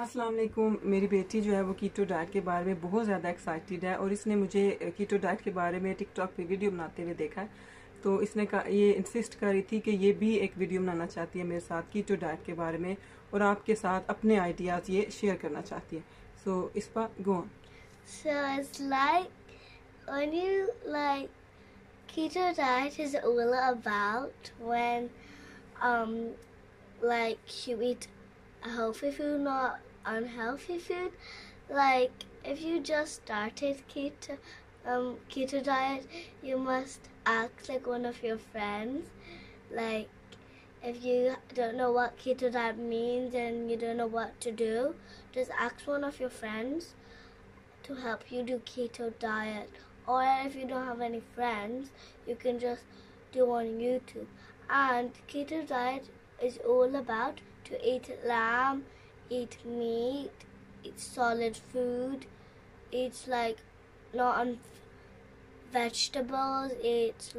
अस्सलाम वालेकुम। मेरी बेटी जो है वो कीटो डाइट के बारे में बहुत ज़्यादा एक्साइटेड है और इसने मुझे कीटो डाइट के बारे में टिकटॉक पे वीडियो बनाते हुए देखा है। तो इसने ये इंसिस्ट कर रही थी कि ये भी एक वीडियो बनाना चाहती है मेरे साथ कीटो डाइट के बारे में और आपके साथ अपने आइडियाज़ ये शेयर करना चाहती है। सो इस पर go on. So it's like when you keto diet is all about when you eat healthy food, not unhealthy food. Like if you just started keto diet, you must act like one of your friends. Like if you don't know what keto diet means and you don't know what to do, just ask one of your friends to help you do keto diet. Or if you don't have any friends, you can just do on YouTube. And keto diet is all about to eat lamb, eat meat, eat solid food, eat not on vegetables, eat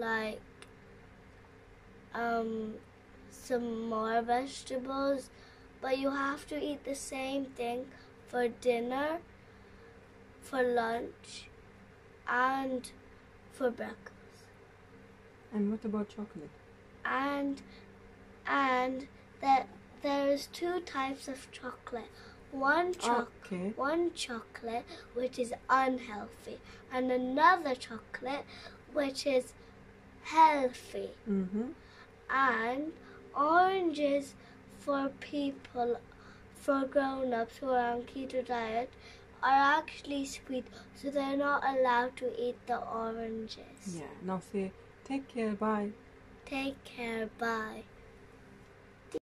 some more vegetables, but you have to eat the same thing for dinner, for lunch, and for breakfast. And what about chocolate? And that there's two types of chocolate. One chocolate which is unhealthy, and another chocolate which is healthy. And oranges for grown-ups who are on keto diet are actually sweet, so they're not allowed to eat the oranges. Yeah, now say take care, bye. Take care, bye.